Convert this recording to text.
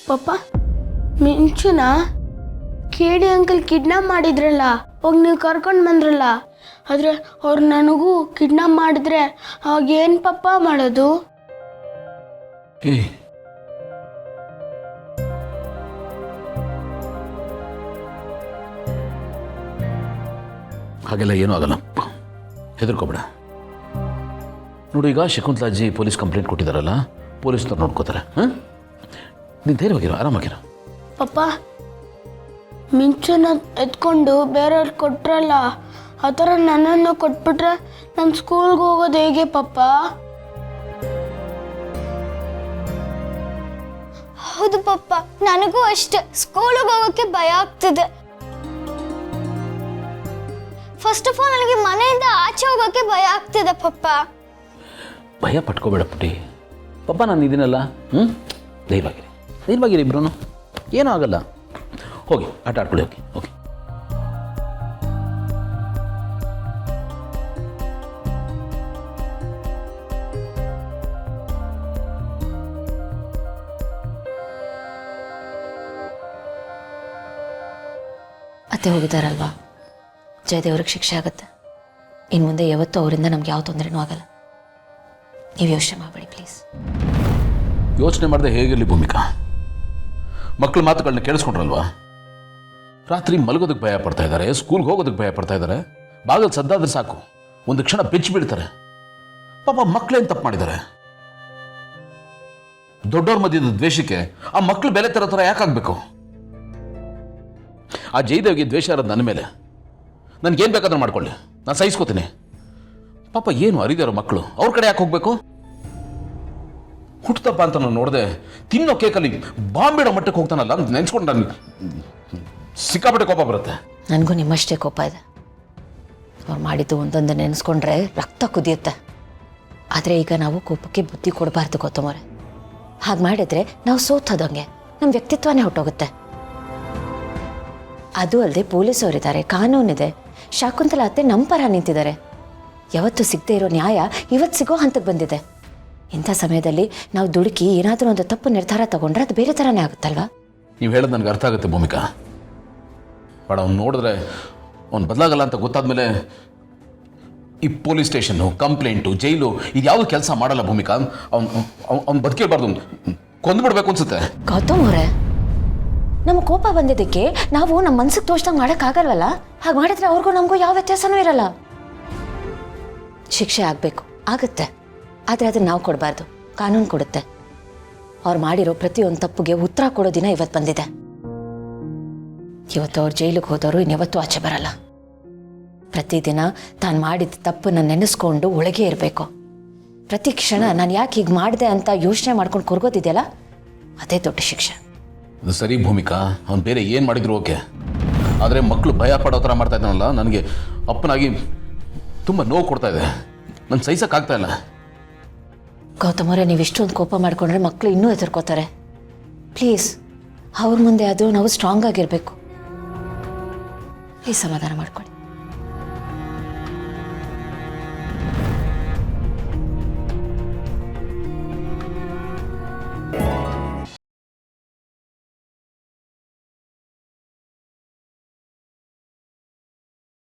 ಪಪ್ಪ ಮಿಂಚುನ ಕೇಡಿ uncle kidnap ಮಾಡಿದ್ರಲ್ಲ, ಹೋಗಿ ನೀವು ಕರ್ಕೊಂಡು ಬಂದ್ರಲ್ಲ, ಆದರೆ ಅವ್ರು ನನಗೂ ಕಿಡ್ನಾಪ್ ಮಾಡಿದ್ರೆ ಅವಾಗ ಏನು ಪಪ್ಪ ಮಾಡೋದು? ಹಾಗೆಲ್ಲ ಏನೂ ಆಗಲ್ಲ, ಹೆದರ್ಕೋಬೇಡ. ನೋಡಿ, ಈಗ ಶಕುಂತಲಾಜಿ ಪೊಲೀಸ್ ಕಂಪ್ಲೇಂಟ್ ಕೊಟ್ಟಿದ್ದಾರಲ್ಲ, ಪೊಲೀಸ್ನವ್ರು ನೋಡ್ಕೋತಾರೆ. ಹಾಂ, ನೀನು ಧೈರ್ಯವಾಗಿರೋ, ಆರಾಮಾಗಿರೋ. ಪಪ್ಪ ಮಿಂಚುನ ಎತ್ಕೊಂಡು ಬೇರೆಯವ್ರು ಕೊಟ್ರಲ್ಲ, ಆ ಥರ ನನ್ನನ್ನು ಕೊಟ್ಬಿಟ್ರೆ ನಾನು ಸ್ಕೂಲ್ಗೆ ಹೋಗೋದು ಹೇಗೆ ಪಪ್ಪ? ಹೌದು ಪಪ್ಪ, ನನಗೂ ಅಷ್ಟೇ ಸ್ಕೂಲಿಗೆ ಹೋಗೋಕ್ಕೆ ಭಯ ಆಗ್ತಿದೆ. ಫಸ್ಟ್ ಆಫ್ ಆಲ್ ನನಗೆ ಮನೆಯಿಂದ ಆಚೆ ಹೋಗೋಕ್ಕೆ ಭಯ ಆಗ್ತಿದೆ ಪಪ್ಪ. ಭಯ ಪಟ್ಕೋಬೇಡ ಪುಟ್ಟಿ, ಪಪ್ಪ ನಾನು ಇದೀನಲ್ಲ. ಧೈರ್ಯವಾಗಿರಿ ಇಬ್ರು, ಏನೂ ಆಗಲ್ಲ. ಹೋಗಿ ಆಟ ಆಡ್ಕೊಳ್ಳಿ, ಹೋಗಿ ಹೋಗಿ. ಅತ್ತೆ ಹೋಗಿದ್ದಾರಲ್ವಾ, ಜಯದೇವ್ರಿಗೆ ಶಿಕ್ಷೆ ಆಗುತ್ತೆ. ಇನ್ನು ಮುಂದೆ ಯಾವತ್ತೂ ಅವರಿಂದ ನಮ್ಗೆ ಯಾವ ತೊಂದರೆನೂ ಆಗಲ್ಲ. ನೀವು ಯೋಚನೆ ಮಾಡಬೇಡಿ ಪ್ಲೀಸ್. ಯೋಚನೆ ಮಾಡದೆ ಹೇಗಿರಲಿ ಭೂಮಿಕಾ, ಮಕ್ಕಳ ಮಾತುಗಳನ್ನ ಕೇಳಿಸ್ಕೊಂಡ್ರಲ್ವಾ? ರಾತ್ರಿ ಮಲಗೋದಕ್ಕೆ ಭಯ ಪಡ್ತಾ ಇದ್ದಾರೆ, ಸ್ಕೂಲ್ಗೆ ಹೋಗೋದಕ್ಕೆ ಭಯ ಪಡ್ತಾ ಇದ್ದಾರೆ. ಬಾಗಲ್ ಸದ್ದಾದ್ರೆ ಸಾಕು, ಒಂದು ಕ್ಷಣ ಬೆಚ್ಚಿ ಬೀಳ್ತಾರೆ. ಪಾಪ ಮಕ್ಕಳೇನು ತಪ್ಪು ಮಾಡಿದ್ದಾರೆ? ದೊಡ್ಡವ್ರ ಮಧ್ಯದ ದ್ವೇಷಕ್ಕೆ ಆ ಮಕ್ಕಳು ಬೆಲೆ ಥರ ಯಾಕಾಗಬೇಕು? ಆ ಜಯದೇವ್ಗೆ ದ್ವೇಷ ಇರೋದು ನನ್ನ ಮೇಲೆ. ನನಗೇನು ಬೇಕಾದ್ರೂ ಮಾಡ್ಕೊಳ್ಳಿ, ನಾನು ಸಹಿಸ್ಕೋತೀನಿ. ಪಾಪ ಏನು ಅರಿದಾರೋ ಮಕ್ಕಳು, ಅವ್ರ ಕಡೆ ಯಾಕೆ ಹೋಗ್ಬೇಕು? ಹುಟ್ಟತಪ್ಪ ಅಂತ ನಾನು ನೋಡಿದೆ, ತಿನ್ನೋ ಕೇಕಲ್ಲಿ ಬಾಂಬಿಡೋ ಮಟ್ಟಕ್ಕೆ ಹೋಗ್ತಾನಲ್ಲ ಅಂತ ನೆನ್ಸ್ಕೊಂಡು ನನಗೆ ಸಿಕ್ಕಾಪಟ್ಟೆ ಕೋಪ ಬರುತ್ತೆ. ನನಗೂ ನಿಮ್ಮಷ್ಟೇ ಕೋಪ ಇದೆ. ಅವ್ರು ಮಾಡಿದ್ದು ಒಂದೊಂದು ನೆನೆಸ್ಕೊಂಡ್ರೆ ರಕ್ತ ಕುದಿಯುತ್ತೆ. ಆದರೆ ಈಗ ನಾವು ಕೋಪಕ್ಕೆ ಬುದ್ಧಿ ಕೊಡಬಾರ್ದು ಗೌತಮರೇ. ಹಾಗೆ ಮಾಡಿದ್ರೆ ನಾವು ಸೋತೋದಂಗೆ, ನಮ್ಮ ವ್ಯಕ್ತಿತ್ವನೇ ಹೊಟ್ಟೋಗುತ್ತೆ. ಅದು ಅಲ್ಲದೆ ಪೊಲೀಸವರಿದ್ದಾರೆ, ಕಾನೂನಿದೆ. ಶಾಕುಂತಲ ಅತ್ತೆ ನಮ್ಮ ಪರ ನಿಂತಿದ್ದಾರೆ. ಯಾವತ್ತೂ ಸಿಗದೆ ಇರೋ ನ್ಯಾಯ ಇವತ್ತು ಸಿಗೋ ಹಂತಕ್ಕೆ ಬಂದಿದೆ. ಇಂಥ ಸಮಯದಲ್ಲಿ ನಾವು ದುಡುಕಿ ಏನಾದರೂ ಒಂದು ತಪ್ಪು ನಿರ್ಧಾರ ತಗೊಂಡ್ರೆ ಅದು ಬೇರೆ ಥರನೇ ಆಗುತ್ತಲ್ವಾ? ನೀವು ಹೇಳೋದು ನನಗೆ ಅರ್ಥ ಆಗುತ್ತೆ ಭೂಮಿಕಾ. ಬಟ್ ಅವ್ನು ನೋಡಿದ್ರೆ ಅವ್ನು ಬದಲಾಗಲ್ಲ ಅಂತ ಗೊತ್ತಾದ್ಮೇಲೆ ಈ ಪೊಲೀಸ್ ಸ್ಟೇಷನ್ನು, ಕಂಪ್ಲೇಂಟು, ಜೈಲು ಇದ್ಯಾವುದು ಕೆಲಸ ಮಾಡಲ್ಲ ಭೂಮಿಕಾ. ಅವ್ನು ಬದುಕಿರಬಾರ್ದು, ಕೊಂದ್ಬಿಡ್ಬೇಕು ಅನ್ಸುತ್ತೆ. ಗೌತಮ್ ಅವರೇ, ನಮ್ಮ ಕೋಪ ಬಂದಿದ್ದಕ್ಕೆ ನಾವು ನಮ್ಮ ಮನ್ಸಿಗೆ ತೋಚ್ದಂಗೆ ಮಾಡೋಕ್ಕಾಗಲ್ವಲ್ಲ? ಹಾಗೆ ಮಾಡಿದ್ರೆ ಅವ್ರಿಗೂ ನಮಗೂ ಯಾವ ವ್ಯತ್ಯಾಸನೂ ಇರಲ್ಲ. ಶಿಕ್ಷೆ ಆಗಬೇಕು, ಆಗುತ್ತೆ. ಆದರೆ ಅದನ್ನು ನಾವು ಕೊಡಬಾರ್ದು, ಕಾನೂನು ಕೊಡುತ್ತೆ. ಅವ್ರು ಮಾಡಿರೋ ಪ್ರತಿಯೊಂದು ತಪ್ಪಿಗೆ ಉತ್ತರ ಕೊಡೋ ದಿನ ಇವತ್ತು ಬಂದಿದೆ. ಇವತ್ತು ಅವ್ರು ಜೈಲಿಗೆ ಹೋದವರು ಇನ್ಯಾವತ್ತೂ ಆಚೆ ಬರಲ್ಲ. ಪ್ರತಿದಿನ ತಾನು ಮಾಡಿದ ತಪ್ಪನ್ನು ನೆನೆಸ್ಕೊಂಡು ಒಳಗೆ ಇರಬೇಕು. ಪ್ರತಿ ಕ್ಷಣ ನಾನು ಯಾಕೆ ಹೀಗೆ ಮಾಡಿದೆ ಅಂತ ಯೋಚನೆ ಮಾಡ್ಕೊಂಡು ಕೊರ್ಗೋದಿದೆಯಲ್ಲ, ಅದೇ ದೊಡ್ಡ ಶಿಕ್ಷೆ. ಅದು ಸರಿ ಭೂಮಿಕಾ, ಅವ್ನು ಬೇರೆ ಏನು ಮಾಡಿದ್ರು ಓಕೆ, ಆದರೆ ಮಕ್ಕಳು ಭಯ ಪಡೋ ಥರ ಮಾಡ್ತಾ ಇದ್ದಾನಲ್ಲ, ನನಗೆ ಅಪ್ಪನಾಗಿ ತುಂಬ ನೋವು ಕೊಡ್ತಾ ಇದೆ. ನಾನು ಸಹಿಸೋಕ್ಕಾಗ್ತಾ ಇಲ್ಲ. ಗೌತಮರೇ, ನೀವು ಇಷ್ಟೊಂದು ಕೋಪ ಮಾಡಿಕೊಂಡ್ರೆ ಮಕ್ಕಳು ಇನ್ನೂ ಹೆದರ್ಕೋತಾರೆ. ಪ್ಲೀಸ್, ಅವ್ರ ಮುಂದೆ ಅದು ನಾವು ಸ್ಟ್ರಾಂಗ್ ಆಗಿರಬೇಕು. ಪ್ಲೀಸ್ ಸಮಾಧಾನ ಮಾಡ್ಕೊಳ್ಳಿ.